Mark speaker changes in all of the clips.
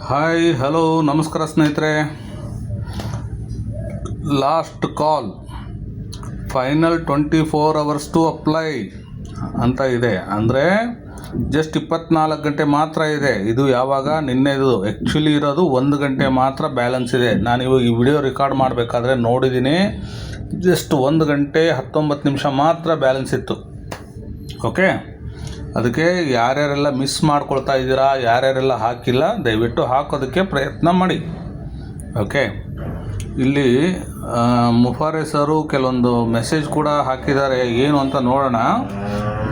Speaker 1: Hi hello ನಮಸ್ಕಾರ ಸ್ನೇಹಿತರೆ. Last call, final 24 hours to apply ಅಂತ ಇದೆ. ಅಂದರೆ ಜಸ್ಟ್ 24 ಗಂಟೆ ಮಾತ್ರ ಇದೆ. ಇದು ಯಾವಾಗ ನಿನ್ನೆದು ಆ್ಯಕ್ಚುಲಿ ಇರೋದು 1 ಗಂಟೆ ಮಾತ್ರ ಬ್ಯಾಲೆನ್ಸ್ ಇದೆ. ನಾನು ಇವಾಗ ಈ ವಿಡಿಯೋ ರೆಕಾರ್ಡ್ ಮಾಡಬೇಕಾದ್ರೆ ನೋಡಿದ್ದೀನಿ, ಜಸ್ಟ್ 1 ಗಂಟೆ 19 ನಿಮಿಷ ಮಾತ್ರ ಬ್ಯಾಲೆನ್ಸ್ ಇತ್ತು. ಓಕೆ, ಅದಕ್ಕೆ ಯಾರ್ಯಾರೆಲ್ಲ ಮಿಸ್ ಮಾಡ್ಕೊಳ್ತಾ ಇದ್ದೀರಾ, ಯಾರ್ಯಾರೆಲ್ಲ ಹಾಕಿಲ್ಲ, ದಯವಿಟ್ಟು ಹಾಕೋದಕ್ಕೆ ಪ್ರಯತ್ನ ಮಾಡಿ. ಓಕೆ, ಇಲ್ಲಿ ಮುಫಾರೆ ಸರು ಕೆಲವೊಂದು ಮೆಸೇಜ್ ಕೂಡ ಹಾಕಿದ್ದಾರೆ. ಏನು ಅಂತ ನೋಡೋಣ.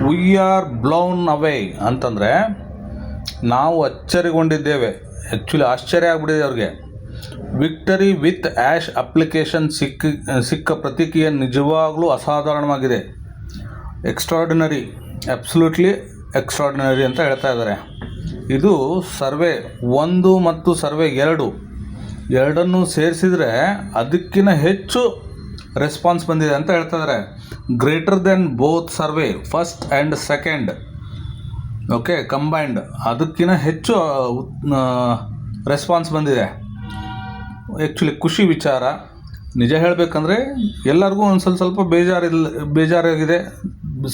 Speaker 1: ವಿ ಆರ್ ಬ್ಲೌನ್ ಅವೇ ಅಂತಂದರೆ ನಾವು ಅಚ್ಚರಿಗೊಂಡಿದ್ದೇವೆ. ಆ್ಯಕ್ಚುಲಿ ಆಶ್ಚರ್ಯ ಆಗ್ಬಿಟ್ಟಿದೆ ಅವ್ರಿಗೆ. ವಿಕ್ಟರಿ ವಿತ್ ಆ್ಯಶ್ ಅಪ್ಲಿಕೇಶನ್ ಸಿಕ್ಕ ಪ್ರತಿಕ್ರಿಯೆ ನಿಜವಾಗ್ಲೂ ಅಸಾಧಾರಣವಾಗಿದೆ. ಎಕ್ಸ್ಟ್ರಾರ್ಡಿನರಿ, ಅಬ್ಸಲ್ಯೂಟ್ಲಿ ಎಕ್ಸ್ಟ್ರಾರ್ಡಿನರಿ ಅಂತ ಹೇಳ್ತಾ ಇದ್ದಾರೆ. ಇದು ಸರ್ವೆ 1 ಮತ್ತು ಸರ್ವೆ 2 ಎರಡನ್ನೂ ಸೇರಿಸಿದರೆ ಅದಕ್ಕಿಂತ ಹೆಚ್ಚು ರೆಸ್ಪಾನ್ಸ್ ಬಂದಿದೆ ಅಂತ ಹೇಳ್ತಾ ಇದ್ದಾರೆ. Greater than both survey first and second. Okay, combined ಅದಕ್ಕಿಂತ ಹೆಚ್ಚು ರೆಸ್ಪಾನ್ಸ್ ಬಂದಿದೆ. ಆ್ಯಕ್ಚುಲಿ ಖುಷಿ ವಿಚಾರ. ನಿಜ ಹೇಳಬೇಕಂದ್ರೆ ಎಲ್ಲರಿಗೂ ಒಂದು ಸ್ವಲ್ಪ ಬೇಜಾರಾಗಿದೆ.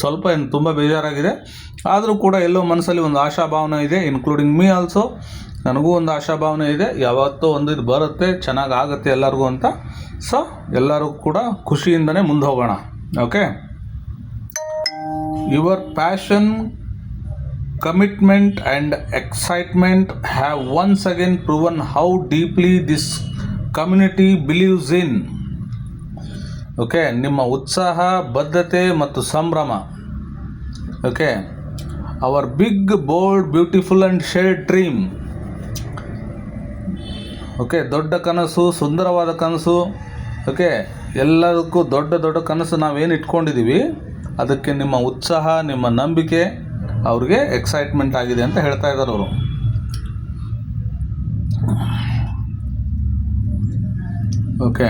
Speaker 1: ಸ್ವಲ್ಪ ಏನು ತುಂಬ ಬೇಜಾರಾಗಿದೆ. ಆದರೂ ಕೂಡ ಎಲ್ಲೋ ಮನಸ್ಸಲ್ಲಿ ಒಂದು ಆಶಾಭಾವನೆ ಇದೆ, ಇನ್ಕ್ಲೂಡಿಂಗ್ ಮೀ ಆಲ್ಸೋ. ನನಗೂ ಒಂದು ಆಶಾಭಾವನೆ ಇದೆ, ಯಾವತ್ತೋ ಒಂದು ಇದು ಬರುತ್ತೆ, ಚೆನ್ನಾಗಾಗುತ್ತೆ ಎಲ್ಲರಿಗೂ ಅಂತ. ಸೊ ಎಲ್ಲರೂ ಕೂಡ ಖುಷಿಯಿಂದನೇ ಮುಂದೆ ಹೋಗೋಣ. Okay, your passion, commitment and excitement have once again proven how deeply this community believes in. Okay, ನಿಮ್ಮ ಉತ್ಸಾಹ, ಬದ್ಧತೆ ಮತ್ತು ಸಂಭ್ರಮ. Okay, our big, bold, beautiful and shared dream. Okay, ದೊಡ್ಡ ಕನಸು, ಸುಂದರವಾದ ಕನಸು. ಓಕೆ, ಎಲ್ಲದಕ್ಕೂ ದೊಡ್ಡ ಕನಸು ನಾವೇನು ಇಟ್ಕೊಂಡಿದ್ದೀವಿ, ಅದಕ್ಕೆ ನಿಮ್ಮ ಉತ್ಸಾಹ, ನಿಮ್ಮ ನಂಬಿಕೆ ಅವ್ರಿಗೆ ಎಕ್ಸೈಟ್ಮೆಂಟ್ ಆಗಿದೆ ಅಂತ ಹೇಳ್ತಾ ಇದ್ದಾರೆ ಅವರು. Okay,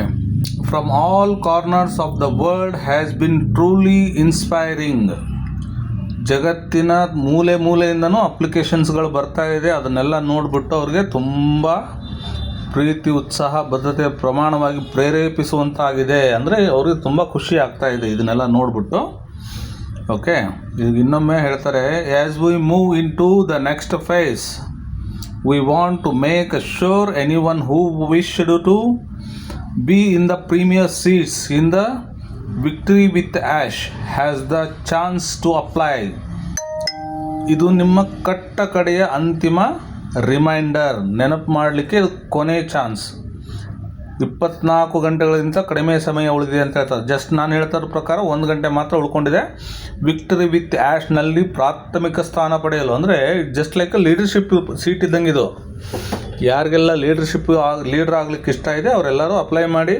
Speaker 1: from all corners of the world has been truly inspiring. ಜಗತ್ತಿನ ಮೂಲೆಯಿಂದನೂ ಅಪ್ಲಿಕೇಶನ್ಸ್ಗಳು ಬರ್ತಾ ಇದೆ. ಅದನ್ನೆಲ್ಲ ನೋಡಿಬಿಟ್ಟು ಅವ್ರಿಗೆ ತುಂಬ ಪ್ರೀತಿ, ಉತ್ಸಾಹ, ಬದ್ಧತೆ ಪ್ರಮಾಣವಾಗಿ ಪ್ರೇರೇಪಿಸುವಂತಾಗಿದೆ. ಅಂದರೆ ಅವ್ರಿಗೆ ತುಂಬ ಖುಷಿ ಆಗ್ತಾ ಇದೆ ಇದನ್ನೆಲ್ಲ ನೋಡಿಬಿಟ್ಟು. ಓಕೆ, ಈಗ ಇನ್ನೊಮ್ಮೆ ಹೇಳ್ತಾರೆ, as we move into the next phase we want to make sure anyone who wished to be in the premier seats in the victory with ash has the chance to apply. ಇದು ನಿಮ್ಮ ಕಡೆಯ ಅಂತಿಮ reminder, ನೆನಪು ಮಾಡಲಿಕ್ಕೆ ಕೊನೆ chance. 24 ಗಂಟೆಗಳಿಂದ ಕಡಿಮೆ ಸಮಯ ಉಳಿದಿದೆ ಅಂತ ಹೇಳ್ತಾರೆ. ಜಸ್ಟ್ ನಾನು ಹೇಳ್ತಾ ಇರೋ ಪ್ರಕಾರ 1 ಗಂಟೆ ಮಾತ್ರ ಉಳ್ಕೊಂಡಿದೆ ವಿಕ್ಟರಿ ವಿತ್ ಆ್ಯಶ್ನಲ್ಲಿ ಪ್ರಾಥಮಿಕ ಸ್ಥಾನ ಪಡೆಯಲು. ಅಂದರೆ ಜಸ್ಟ್ ಲೈಕ್ ಲೀಡರ್ಶಿಪ್ ಸೀಟ್ ಇದ್ದಂಗೆ ಇದು. ಯಾರಿಗೆಲ್ಲ ಲೀಡರ್ ಆಗಲಿಕ್ಕೆ ಇಷ್ಟ ಇದೆ ಅವರೆಲ್ಲರೂ ಅಪ್ಲೈ ಮಾಡಿ.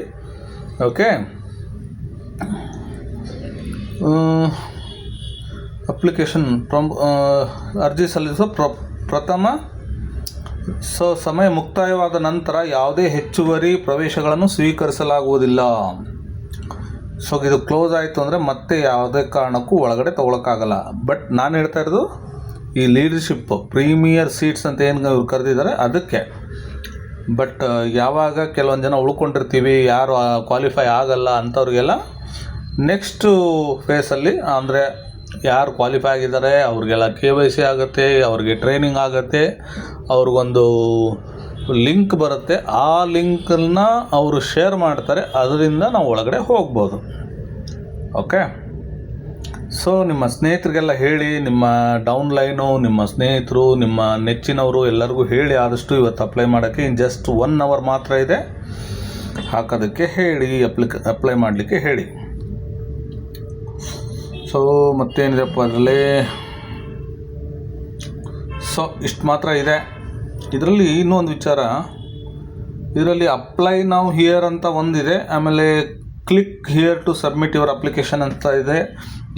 Speaker 1: ಓಕೆ, ಅಪ್ಲಿಕೇಶನ್ ಅರ್ಜಿ ಸಲ್ಲಿಸೋ ಪ್ರಥಮ ಸಮಯ ಮುಕ್ತಾಯವಾದ ನಂತರ ಯಾವುದೇ ಹೆಚ್ಚುವರಿ ಪ್ರವೇಶಗಳನ್ನು ಸ್ವೀಕರಿಸಲಾಗುವುದಿಲ್ಲ. ಸೊ ಇದು ಕ್ಲೋಸ್ ಆಯಿತು ಅಂದರೆ ಮತ್ತೆ ಯಾವುದೇ ಕಾರಣಕ್ಕೂ ಒಳಗಡೆ ತೊಗೊಳಕ್ಕಾಗಲ್ಲ. ಬಟ್ ನಾನು ಹೇಳ್ತಾ ಇರೋದು ಈ ಲೀಡರ್ಶಿಪ್ ಪ್ರೀಮಿಯರ್ ಸೀಟ್ಸ್ ಅಂತ ಏನು ಇವ್ರು ಕರೆದಿದ್ದಾರೆ ಅದಕ್ಕೆ. ಬಟ್ ಯಾವಾಗ ಕೆಲವೊಂದು ಜನ ಉಳ್ಕೊಂಡಿರ್ತೀವಿ, ಯಾರು ಕ್ವಾಲಿಫೈ ಆಗಲ್ಲ ಅಂಥವ್ರಿಗೆಲ್ಲ ನೆಕ್ಸ್ಟು ಫೇಸಲ್ಲಿ, ಅಂದರೆ ಯಾರು ಕ್ವಾಲಿಫೈ ಆಗಿದ್ದಾರೆ ಅವ್ರಿಗೆಲ್ಲ KYC ಆಗುತ್ತೆ, ಅವ್ರಿಗೆ ಟ್ರೈನಿಂಗ್ ಆಗುತ್ತೆ, ಅವ್ರಿಗೊಂದು ಲಿಂಕ್ ಬರುತ್ತೆ. ಆ ಲಿಂಕನ್ನು ಅವರು ಶೇರ್ ಮಾಡ್ತಾರೆ, ಅದರಿಂದ ನಾವು ಒಳಗಡೆ ಹೋಗ್ಬೋದು. ಓಕೆ, ಸೊ ನಿಮ್ಮ ಸ್ನೇಹಿತರಿಗೆಲ್ಲ ಹೇಳಿ, ನಿಮ್ಮ ಡೌನ್ಲೈನು, ನಿಮ್ಮ ಸ್ನೇಹಿತರು, ನಿಮ್ಮ ನೆಚ್ಚಿನವರು ಎಲ್ಲರಿಗೂ ಹೇಳಿ ಆದಷ್ಟು ಇವತ್ತು ಅಪ್ಲೈ ಮಾಡೋಕ್ಕೆ. ಜಸ್ಟ್ 1 hour ಮಾತ್ರ ಇದೆ, ಹಾಕೋದಕ್ಕೆ ಹೇಳಿ, ಅಪ್ಲೈ ಮಾಡಲಿಕ್ಕೆ ಹೇಳಿ. ಸೊ ಮತ್ತೇನಿದೆಪ್ಪ ಅದರಲ್ಲಿ. ಸೊ ಇಷ್ಟು ಮಾತ್ರ ಇದೆ. ಇದರಲ್ಲಿ ಇನ್ನೂ ಒಂದು ವಿಚಾರ, ಇದರಲ್ಲಿ ಅಪ್ಲೈ ನಾವು ಹಿಯರ್ ಅಂತ ಒಂದಿದೆ, ಆಮೇಲೆ click here to submit your application ಅಂತ ಇದೆ.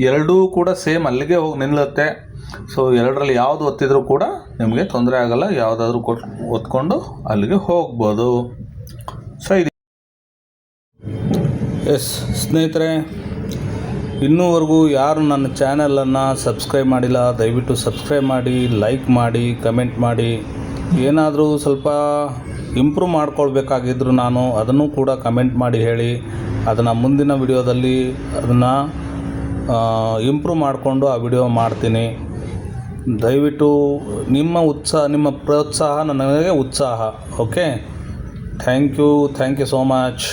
Speaker 1: ಎರಡೂ ಕೂಡ ಸೇಮ್ ಅಲ್ಲಿಗೆ ಹೋಗಿ ನಿಲ್ಲುತ್ತೆ. ಸೊ ಎರಡರಲ್ಲಿ ಯಾವುದು ಒತ್ತಿದ್ರೂ ಕೂಡ ನಿಮಗೆ ತೊಂದರೆ ಆಗೋಲ್ಲ, ಯಾವುದಾದ್ರೂ ಒತ್ಕೊಂಡು ಅಲ್ಲಿಗೆ ಹೋಗ್ಬೋದು. ಸೊ ಇದು ಎಸ್ ಸ್ನೇಹಿತರೆ, ಇನ್ನೂವರೆಗೂ ಯಾರು ನನ್ನ ಚಾನಲನ್ನು ಸಬ್ಸ್ಕ್ರೈಬ್ ಮಾಡಿಲ್ಲ ದಯವಿಟ್ಟು ಸಬ್ಸ್ಕ್ರೈಬ್ ಮಾಡಿ, ಲೈಕ್ ಮಾಡಿ, ಕಮೆಂಟ್ ಮಾಡಿ. ಏನಾದರೂ ಸ್ವಲ್ಪ ಇಂಪ್ರೂವ್ ಮಾಡ್ಕೊಳ್ಬೇಕಾಗಿದ್ರು ನಾನು ಅದನ್ನು ಕೂಡ ಕಮೆಂಟ್ ಮಾಡಿ ಹೇಳಿ, ಅದನ್ನು ಮುಂದಿನ ವಿಡಿಯೋದಲ್ಲಿ ಅದನ್ನು ಇಂಪ್ರೂವ್ ಮಾಡಿಕೊಂಡು ಆ ವಿಡಿಯೋ ಮಾಡ್ತೀನಿ. ದಯವಿಟ್ಟು ನಿಮ್ಮ ಪ್ರೋತ್ಸಾಹ ನನಗೆ ಉತ್ಸಾಹ. Okay, thank you so much.